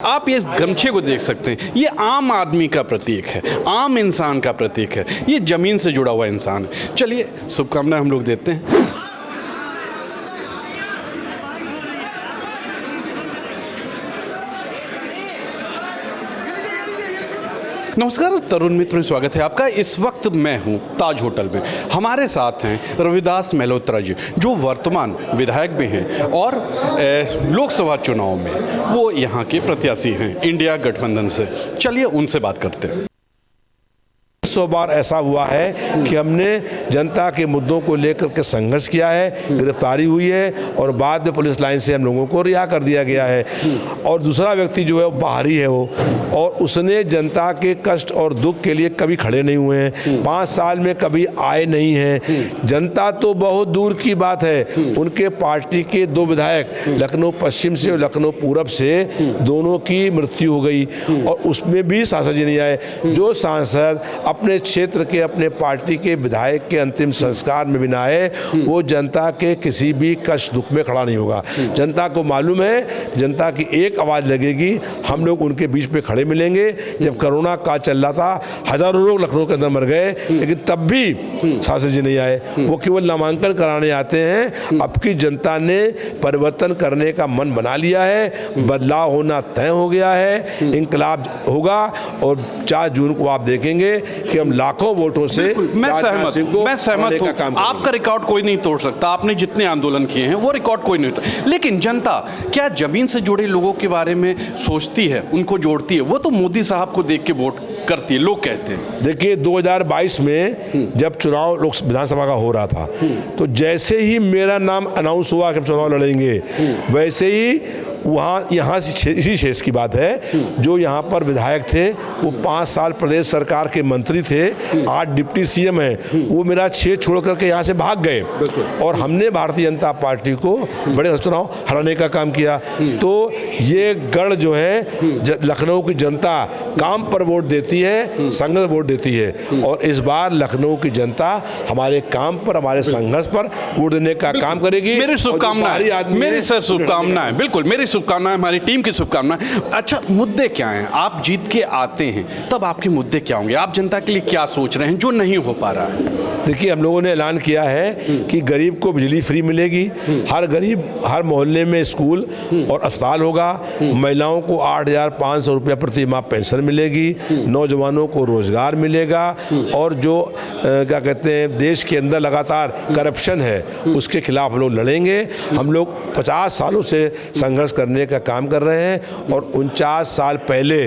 आप ये गमछे को देख सकते हैं, ये आम आदमी का प्रतीक है, आम इंसान का प्रतीक है, ये ज़मीन से जुड़ा हुआ इंसान है। चलिए शुभकामनाएं हम लोग देते हैं। नमस्कार तरुण मित्र, स्वागत है आपका। इस वक्त मैं हूं ताज होटल में। हमारे साथ हैं रविदास मल्होत्रा जी, जो वर्तमान विधायक भी हैं और लोकसभा चुनाव में वो यहाँ के प्रत्याशी हैं इंडिया गठबंधन से। चलिए उनसे बात करते हैं। 100 बार ऐसा हुआ है कि हमने जनता के मुद्दों को लेकर के संघर्ष किया है, गिरफ्तारी हुई है और बाद में पुलिस लाइन से हम लोगों को रिहा कर दिया गया है। और दूसरा व्यक्ति जो है वो बाहरी है वो, और उसने जनता के कष्ट और दुख के लिए कभी खड़े नहीं हुए हैं। 5 साल में कभी आए नहीं हैं। जनता तो बहुत दूर की बात है, उनके पार्टी के 2 विधायक लखनऊ पश्चिम से और लखनऊ पूरब से दोनों की मृत्यु हो गई और उसमें भी सांसद जी नहीं आए। जो सांसद अपने क्षेत्र के अपने पार्टी के विधायक के अंतिम संस्कार में भी ना आए, वो जनता के किसी भी कष्ट दुख में खड़ा नहीं होगा। जनता को मालूम है, जनता की एक आवाज़ लगेगी, हम लोग उनके बीच में खड़े मिलेंगे। जब कोरोना काल चल रहा था, हजारों लोग लखनऊ के अंदर मर गए, लेकिन तब भी सांसद जी नहीं आए, वो केवल नामांकन कराने आते हैं। अब की जनता ने परिवर्तन करने का मन बना लिया है, बदलाव होना तय हो गया है, इंकलाब होगा। और 4 जून को आप देखेंगे कि हम लाखों वोटों से मैं सहमत हूं। आपका रिकॉर्ड कोई नहीं तोड़ सकता। आपने जितने आंदोलन किए हैं वो रिकॉर्ड कोई नहीं तोड़। लेकिन जनता क्या जमीन से जुड़े लोगों के बारे में सोचती है, उनको जोड़ती है? वो तो मोदी साहब को देख के वोट करती है, लोग कहते हैं। देखिए 2022 में जब चुनाव विधानसभा का हो रहा था, तो जैसे ही मेरा नाम अनाउंस हुआ कि हम चुनाव लड़ेंगे, वैसे ही यहाँ से इसी क्षेत्र की बात है, जो यहाँ पर विधायक थे वो 5 साल प्रदेश सरकार के मंत्री थे, 8 डिप्टी सीएम हैं, वो मेरा क्षेत्र छोड़ करके यहाँ से भाग गए और हमने भारतीय जनता पार्टी को बड़े चुनाव हराने का काम किया। तो ये गढ़ जो है, लखनऊ की जनता काम पर वोट देती है, संघर्ष वोट देती है, और इस बार लखनऊ की जनता हमारे काम पर, हमारे संघर्ष पर वोट देने का काम करेगी। मेरी शुभकामनाएं, मेरी सर शुभकामनाएं, बिल्कुल मेरी शुभकामनाएं, हमारी टीम की शुभकामनाएं। अच्छा, मुद्दे क्या हैं? आप जीत के आते हैं तब आपके मुद्दे क्या होंगे? आप जनता के लिए क्या सोच रहे हैं जो नहीं हो पा रहा है? देखिए, हम लोगों ने ऐलान किया है कि गरीब को बिजली फ्री मिलेगी, हर गरीब, हर मोहल्ले में स्कूल और अस्पताल होगा, महिलाओं को 8,500 रुपया प्रति माह पेंशन मिलेगी, नौजवानों को रोजगार मिलेगा, और जो क्या कहते हैं देश के अंदर लगातार करप्शन है उसके खिलाफ हम लोग लड़ेंगे। हम लोग 50 सालों से संघर्ष करने का काम कर रहे हैं और 49 साल पहले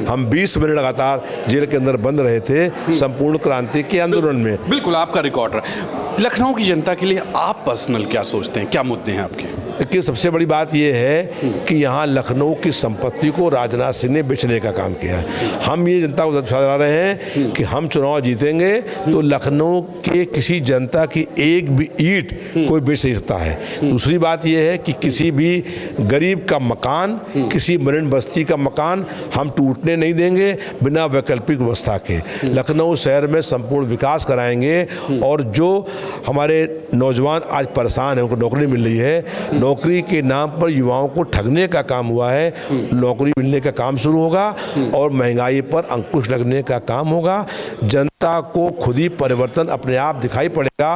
हम 20 महीने लगातार जेल के अंदर बंद रहे थे संपूर्ण क्रांति के आंदोलन में। बिल्कुल आपका रिकॉर्ड रहा। लखनऊ की जनता के लिए आप पर्सनल क्या सोचते हैं, क्या मुद्दे हैं आपके? देखिए, सबसे बड़ी बात यह है कि यहाँ लखनऊ की संपत्ति को राजनाथ सिंह ने बेचने का काम किया है। हम ये जनता को दर्शा रहे हैं कि हम चुनाव जीतेंगे तो लखनऊ के किसी जनता की एक भी ईंट कोई बेच नहीं सकता है। दूसरी बात यह है कि किसी भी गरीब का मकान, किसी मरीन बस्ती का मकान हम टूटने नहीं देंगे बिना वैकल्पिक व्यवस्था के। लखनऊ शहर में संपूर्ण विकास कराएंगे, और जो हमारे नौजवान आज परेशान हैं, उनको नौकरी मिल रही है, नौकरी के नाम पर युवाओं को ठगने का काम हुआ है, नौकरी मिलने का काम शुरू होगा और महंगाई पर अंकुश लगने का काम होगा। जनता को खुद ही परिवर्तन अपने आप दिखाई पड़ेगा।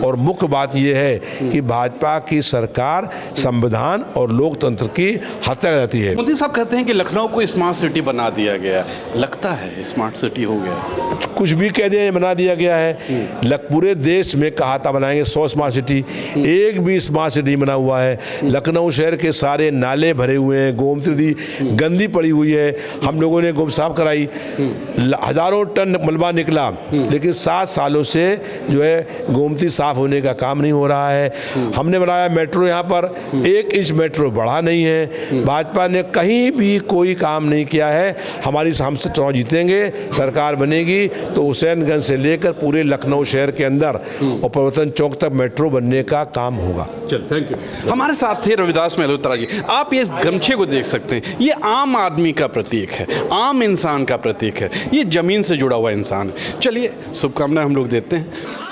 और मुख्य बात यह है कि भाजपा की सरकार संविधान और लोकतंत्र की हत्या कर जाती है। मोदी साहब कहते हैं कि लखनऊ को स्मार्ट सिटी बना दिया गया, लगता है स्मार्ट सिटी हो गया? कुछ भी कह दें, बना दिया गया है। पूरे देश में कहा था बनाएंगे 100 स्मार्ट सिटी, एक भी स्मार्ट सिटी बना हुआ है। लखनऊ शहर के सारे नाले भरे हुए हैं, गोमती नदी गंदी पड़ी हुई है, हम लोगों ने गोम साफ कराई, हजारों टन मलबा निकला, लेकिन 7 सालों से जो है गोमती साफ होने का काम नहीं हो रहा है। हमने बनाया मेट्रो, यहाँ पर 1 इंच मेट्रो बढ़ा नहीं है। भाजपा ने कहीं भी कोई काम नहीं किया है। हमसे चुनाव जीतेंगे, सरकार बनेगी तो हुसैनगंज से लेकर पूरे लखनऊ शहर के अंदर और परिवर्तन चौक तक मेट्रो बनने का काम होगा। चलो, थैंक यू। हमारे साथ थे रविदास मल्होत्रा जी। आप ये गमछे को देख सकते हैं, ये आम आदमी का प्रतीक है, आम इंसान का प्रतीक है, ये जमीन से जुड़ा हुआ इंसान है। चलिए शुभकामनाएं हम लोग देते हैं।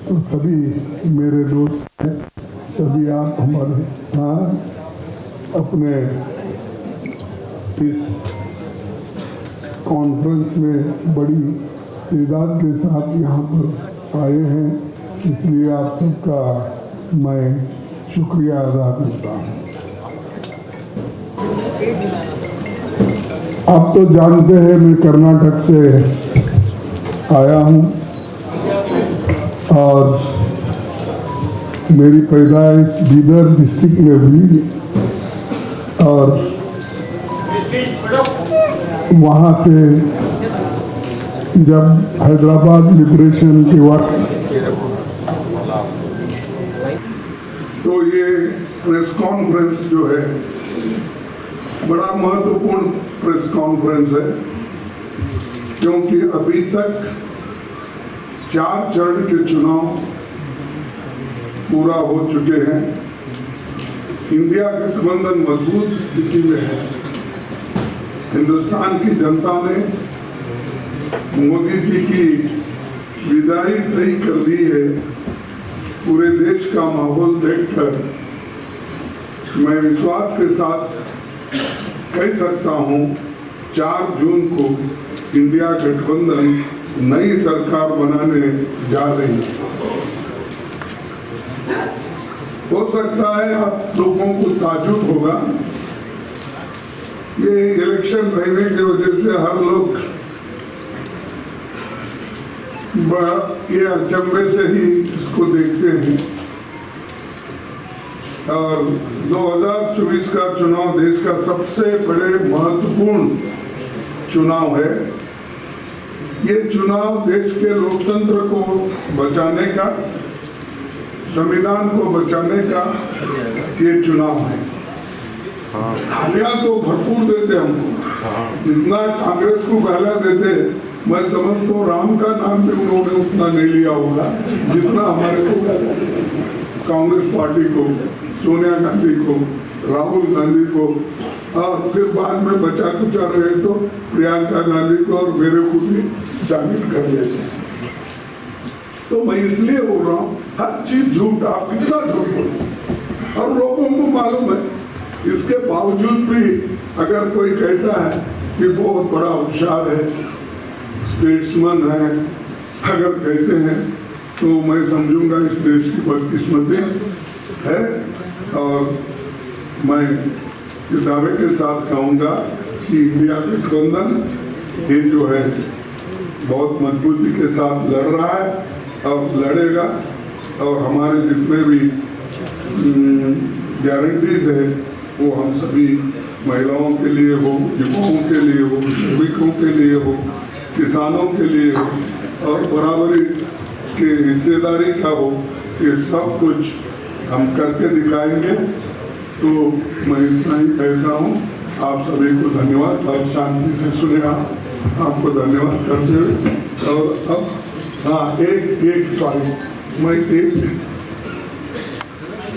तो सभी मेरे दोस्त हैं, सभी आप हमारे यहाँ अपने इस कॉन्फ्रेंस में बड़ी तादाद के साथ यहाँ पर आए हैं, इसलिए आप सबका मैं शुक्रिया अदा करता हूँ। आप तो जानते हैं मैं कर्नाटक से आया हूँ और मेरी पैदाइश बीदर डिस्ट्रिक्ट में हुई और वहाँ से जब हैदराबाद लिबरेशन के वक्त तो ये प्रेस कॉन्फ्रेंस जो है बड़ा महत्वपूर्ण प्रेस कॉन्फ्रेंस है, क्योंकि अभी तक 4 चरण के चुनाव पूरा हो चुके हैं। इंडिया गठबंधन मजबूत स्थिति में है। हिंदुस्तान की जनता ने मोदी जी की विदाई तय कर दी है। पूरे देश का माहौल देखकर मैं विश्वास के साथ कह सकता हूं 4 जून को इंडिया गठबंधन नई सरकार बनाने जा रही है। हो सकता है आप लोगों को ताज्जुब होगा, ये इलेक्शन रहने की वजह से हर लोग ये अचंभे से ही इसको देखते हैं। और 2024 का चुनाव देश का सबसे बड़े महत्वपूर्ण चुनाव है। ये चुनाव देश के लोकतंत्र को बचाने का, संविधान को बचाने का ये चुनाव है। गालियां तो भरपूर देते हमको, जितना कांग्रेस को गालियां देते, मैं समझता हूँ राम का नाम भी उन्होंने उतना नहीं लिया होगा जितना हमारे को गालियां देते। कांग्रेस पार्टी को, सोनिया गांधी को, राहुल गांधी को, और फिर बाद में बचा कुचा रहे तो प्रियंका गांधी को और मेरे को भी शामिल कर लेते हैं। तो मैं इसलिए बोल रहा हूँ, हर चीज झूठ, आप कितना झूठ बोलो और लोगों को मालूम है। इसके बावजूद भी अगर कोई कहता है कि बहुत बड़ा होशियार है, स्टेट्समैन है, अगर कहते हैं तो मैं समझूंगा इस देश की बदकिस्मती है। और मैं इस दावे के साथ कहूँगा कि इंडिया गठबंधन ये जो है बहुत मजबूती के साथ लड़ रहा है और लड़ेगा, और हमारे जितने भी गारंटीज है वो हम सभी महिलाओं के लिए हो, युवाओं के लिए हो, श्रमिकों के लिए हो, किसानों के लिए हो और बराबरी के हिस्सेदारी का हो, ये सब कुछ हम करके दिखाएंगे। तो मैं इतना ही कहता हूँ, आप सभी को धन्यवाद और शांति से सुनेगा, आपको धन्यवाद करते हुए। और अब हाँ एक सॉरी, मैं एक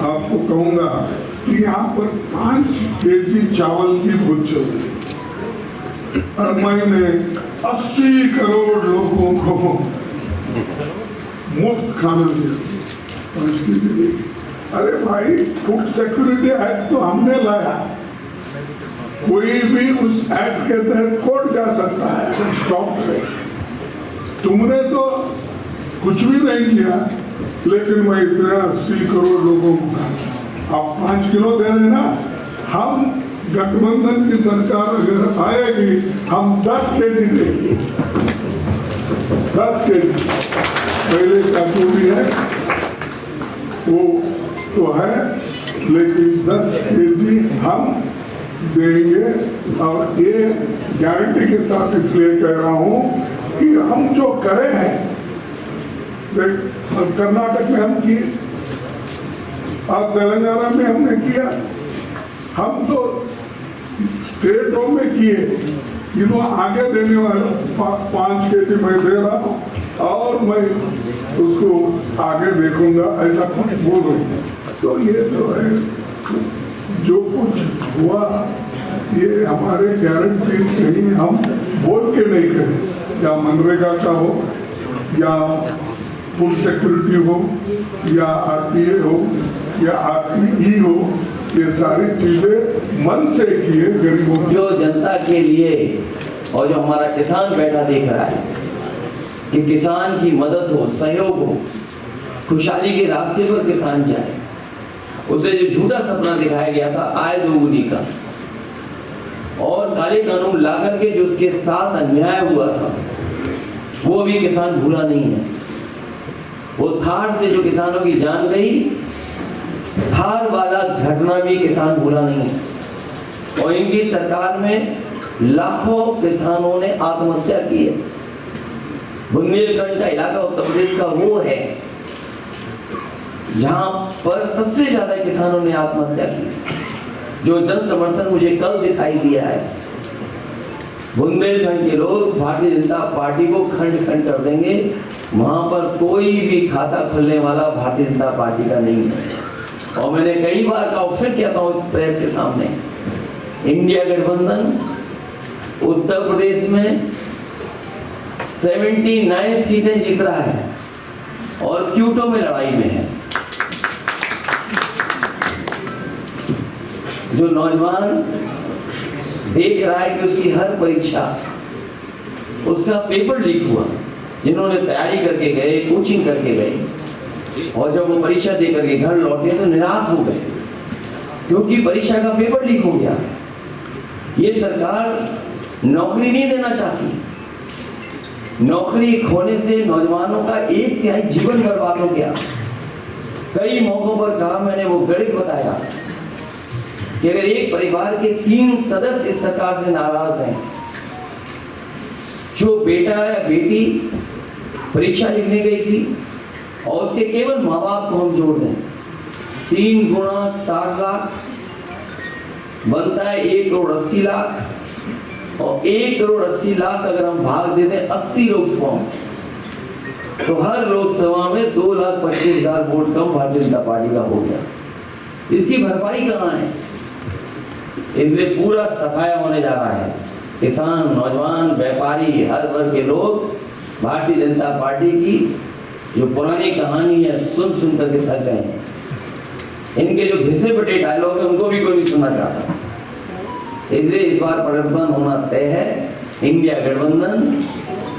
आपको कहूँगा कि यहाँ पर 5 केजी चावल की भूख चल रही है और मैंने 80 करोड़ लोगों को मुफ्त खाना दिया। अरे भाई, फूड सिक्योरिटी एक्ट तो हमने लाया, कोई भी उस एक्ट के तहत कोर्ट जा सकता है स्टॉप करे। तुमने तो कुछ भी नहीं किया, लेकिन मैं इतना 80 करोड़ लोगों को, आप 5 किलो दे रहे ना, हम गठबंधन की सरकार अगर आएगी हम 10 केजी देंगे, 10 केजी। पहले का जो भी है वो तो है, लेकिन 10 केजी हम देंगे। और ये गारंटी के साथ इसलिए कह रहा हूँ कि हम जो करे हैं, कर्नाटक में हम किए और तेलंगाना में हमने किया, हम तो स्टेटों में किए। इन्हों आगे देने वाले 5 केजी मैं दे रहा हूँ और मैं उसको आगे देखूंगा, ऐसा कुछ बोल रही है। तो ये जो है, जो कुछ हुआ ये हमारे गारंटी कहीं हम बोल के नहीं करें, या मनरेगा का हो या फूड सिक्योरिटी हो या आरटीए हो या आरटीई हो, ये सारी चीजें मन से किए गरीबों की। जो जनता के लिए और जो हमारा किसान बैठा देख रहा है कि किसान की मदद हो, सहयोग हो, खुशहाली के रास्ते पर किसान जाए, उसे जो झूठा सपना दिखाया गया था आय दोगुनी का और काले कानून ला करके जो उसके साथ अन्याय हुआ था, वो अभी किसान भूला नहीं है। वो थार से जो किसानों की जान गई, थार वाला घटना भी किसान भूला नहीं है। और इनकी सरकार में लाखों किसानों ने आत्महत्या की है। बुंदेलखंड का इलाका उत्तर प्रदेश का वो है जहां पर सबसे ज्यादा किसानों ने आत्महत्या की। जो जन समर्थन मुझे कल दिखाई दिया है, बुंदेलखंड के लोग भारतीय जनता पार्टी को खंड खंड कर देंगे। वहां पर कोई भी खाता खुलने वाला भारतीय जनता पार्टी का नहीं है। और मैंने कई बार कहा, फिर कहता हूं प्रेस के सामने, इंडिया गठबंधन उत्तर प्रदेश में 79 सीटें जीत रहा है और क्यूटो में लड़ाई में है। जो नौजवान देख रहा है कि उसकी हर परीक्षा, उसका पेपर लीक हुआ, जिन्होंने तैयारी करके गए, कोचिंग करके गए और जब वो परीक्षा दे करके घर लौटे तो निराश हो गए क्योंकि परीक्षा का पेपर लीक हो गया। ये सरकार नौकरी नहीं देना चाहती। नौकरी खोने से नौजवानों का 1/3 जीवन बर्बाद हो गया। कई मौकों पर कहा मैंने, वो गणित बताया कि अगर एक परिवार के 3 सदस्य इस सरकार से नाराज हैं, जो बेटा या बेटी परीक्षा लिखने गई थी और उसके केवल माँ बाप को हम जोड़ दें, 3 गुणा 60 लाख बनता है 1,80,00,000 और 1,80,00,000 अगर हम भाग देते हैं 80 लोकसभाओं से, तो हर लोकसभा में 2,25,000 वोट कम भारतीय जनता पार्टी का हो गया। इसकी भरपाई कहाँ है? इसलिए पूरा सफाया होने जा रहा है। किसान, नौजवान, व्यापारी, हर वर्ग के लोग भारतीय जनता पार्टी की जो पुरानी कहानी है सुन सुन करके थक गए। इनके जो घिसे पिटे डायलॉग है उनको भी कोई नहीं सुनना चाहता। इसलिए इस बार परिवर्तन होना तय है। इंडिया गठबंधन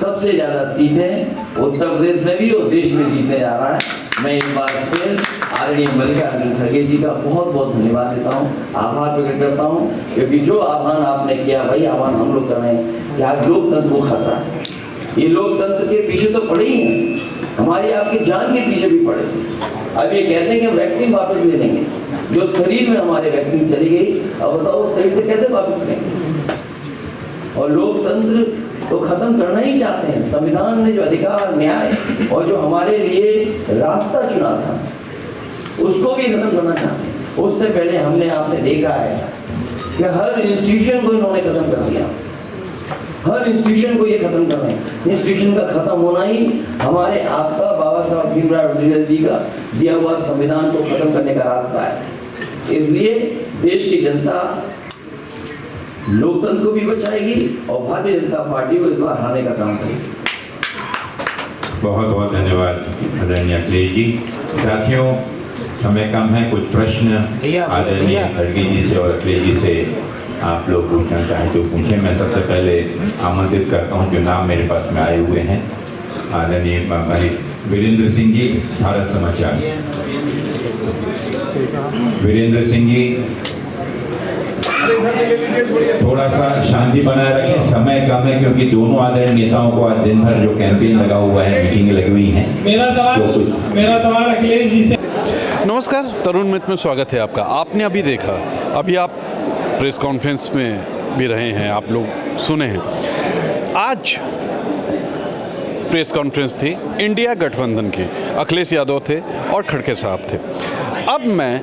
सबसे ज्यादा सीटें उत्तर प्रदेश में भी और देश में जीतने जा रहा है। मैं एक बार फिर आदरणीय मल्लिकार्जुन खड़गे जी का बहुत बहुत धन्यवाद देता हूँ, आभार प्रकट करता हूँ, क्योंकि जो आह्वान आपने किया वही आह्वान हम लोग कर रहे हैं कि आज लोकतंत्र को खतरा है। ये लोकतंत्र के पीछे तो पड़े ही हैं, हमारी आपकी जान के पीछे भी पड़े थे। अब ये कहते हैं कि वैक्सीन वापस ले लेंगे, जो शरीर में हमारे वैक्सीन चली गई, अब बताओ शरीर से कैसे वापस लेंगे? और लोकतंत्र तो खत्म करना ही चाहते हैं। संविधान ने जो अधिकार, न्याय और जो हमारे लिए रास्ता चुना था उसको भी खत्म करना चाहते हैं। उससे पहले हमने आपने देखा है कि हर इंस्टीट्यूशन को इन्होंने खत्म कर दिया। हर इंस्टीट्यूशन को ये खत्म कर रहे हैं। इंस्टीट्यूशन का खत्म होना ही हमारे आपका बाबा साहब भीमराव अम्बेडकर जी का दिया हुआ संविधान को खत्म करने का रास्ता है। इसलिए देश की जनता लोकतंत्र को भी बचाएगी और भारतीय जनता पार्टी को इस बार हराने का काम करेगी। बहुत बहुत धन्यवाद आदरणीय अखिलेश जी। साथियों, समय कम है, कुछ प्रश्न आदरणीय खड़गे जी से और अखिलेश जी से आप लोग पूछना चाहें तो पूछें। मैं सबसे पहले आमंत्रित करता हूं जो नाम मेरे पास में आए हुए हैं। आदरणीय वीरेंद्र सिंह जी, भारत समाचार। वीरेंद्र सिंह जी, थोड़ा सा शांति बनाए रखें, समय कम है क्योंकि दोनों आदरणीय नेताओं को आज दिन भर जो कैंपेन लगा हुआ है, मीटिंग लगी हुई है। मेरा सवाल अखिलेश जी से। नमस्कार, तरुण मित्र में स्वागत है आपका। आपने अभी देखा, अभी आप प्रेस कॉन्फ्रेंस में भी रहे हैं, आप लोग सुने हैं। आज प्रेस कॉन्फ्रेंस थी इंडिया गठबंधन की, अखिलेश यादव थे और खड़गे साहब थे। अब मैं,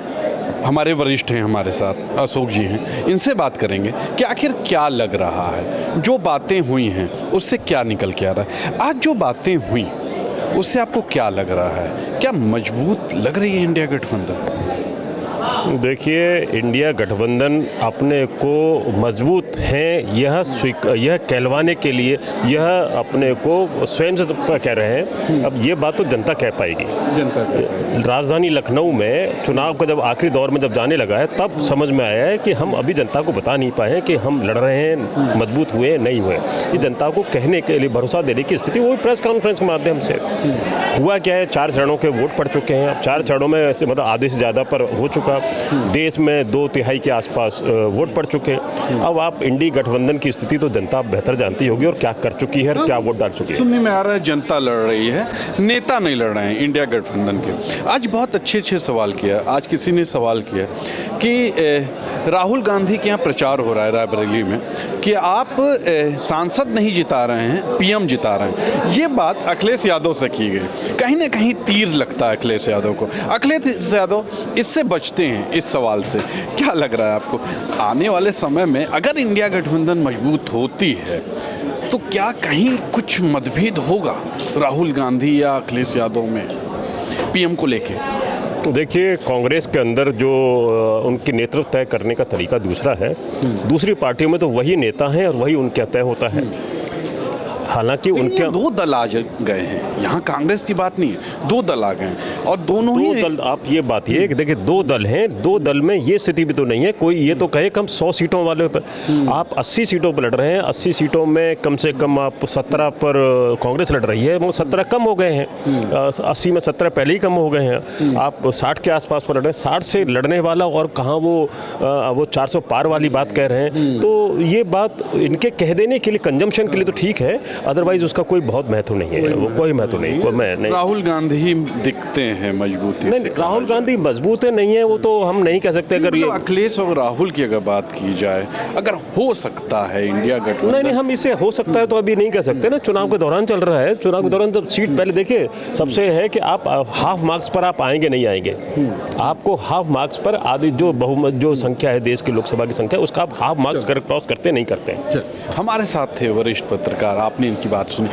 हमारे वरिष्ठ हैं हमारे साथ, अशोक जी हैं, इनसे बात करेंगे कि आखिर क्या लग रहा है, जो बातें हुई हैं उससे क्या निकल के आ रहा है। आज जो बातें हुई उससे आपको क्या लग रहा है? क्या मजबूत लग रही है इंडिया गठबंधन? देखिए, इंडिया गठबंधन अपने को मजबूत हैं यह कहलवाने के लिए यह अपने को स्वयं से कह रहे हैं। अब ये बात तो जनता कह पाएगी। राजधानी लखनऊ में चुनाव का जब आखिरी दौर में जब जाने लगा है तब समझ में आया है कि हम अभी जनता को बता नहीं पाए कि हम लड़ रहे हैं, मजबूत हुए नहीं हुए। ये जनता को कहने के लिए, भरोसा देने की स्थिति वो प्रेस कॉन्फ्रेंस के माध्यम से हुआ। क्या है, 4 चरणों के वोट पड़ चुके हैं। अब 4 चरणों में मतलब आधे से ज़्यादा पर हो चुका। देश में 2/3 के आसपास वोट पड़ चुके। अब आप इंडी गठबंधन की स्थिति तो जनता बेहतर जानती होगी और क्या कर चुकी है और क्या वोट डाल चुकी है। सुनने में आ रहा है जनता लड़ रही है, नेता नहीं लड़ रहे हैं इंडिया गठबंधन के। आज बहुत अच्छे सवाल किया। आज किसी ने सवाल किया कि राहुल गांधी के यहाँ प्रचार हो रहा है रायबरेली में कि आप सांसद नहीं जिता रहे हैं, पीएम जिता रहे हैं। ये बात अखिलेश यादव से की गई। कहीं ना कहीं तीर लगता है अखिलेश यादव को। अखिलेश यादव इससे बचते हैं इस सवाल से। क्या लग रहा है आपको आने वाले समय में अगर इंडिया गठबंधन मजबूत होती है तो क्या कहीं कुछ मतभेद होगा राहुल गांधी या अखिलेश यादव में पीएम को लेके? तो देखिए, कांग्रेस के अंदर जो उनकी नेतृत्व तय करने का तरीका दूसरा है। दूसरी पार्टियों में तो वही नेता हैं और वही उनका तय होता है। हालांकि उनके 2 दल आ गए हैं। यहाँ कांग्रेस की बात नहीं है, 2 दल आ गए हैं और दोनों ही दल। आप ये बात ये कि देखिए 2 दल हैं, 2 दल में ये स्थिति भी तो नहीं है कोई ये तो कहे कि हम 100 सीटों वाले पर, आप 80 सीटों पर लड़ रहे हैं। 80 सीटों में कम से कम आप 17 पर कांग्रेस लड़ रही है, वो 17 कम हो गए हैं। 80 में 17 पहले ही कम हो गए हैं। आप 60 के आसपास पर लड़ रहे हैं। 60 से लड़ने वाला और कहाँ वो 400 पार वाली बात कह रहे हैं। तो ये बात इनके कह देने के लिए, कंजम्पशन के लिए तो ठीक है, अदरवाइज उसका कोई बहुत महत्व नहीं है। वो कोई महत्व नहीं। राहुल गांधी दिखते हैं मजबूती से। राहुल गांधी मजबूत है नहीं है वो तो हम नहीं कह सकते। अगर ये अखिलेश और राहुल की अगर बात की जाए, अगर हो सकता है इंडिया गठबंधन, नहीं, हम इसे हो सकता है तो अभी नहीं कह सकते ना। चुनाव के दौरान चल रहा है। चुनाव के दौरान जब सीट पहले देखिए, सबसे है कि आप हाफ मार्क्स पर आप आएंगे नहीं आएंगे। आपको हाफ मार्क्स पर आदि जो बहुमत जो संख्या है देश की लोकसभा की संख्या, उसका आप हाफ मार्क्स क्रॉस करते नहीं करते। हमारे साथ थे वरिष्ठ पत्रकार, आपने इनकी बात सुनी।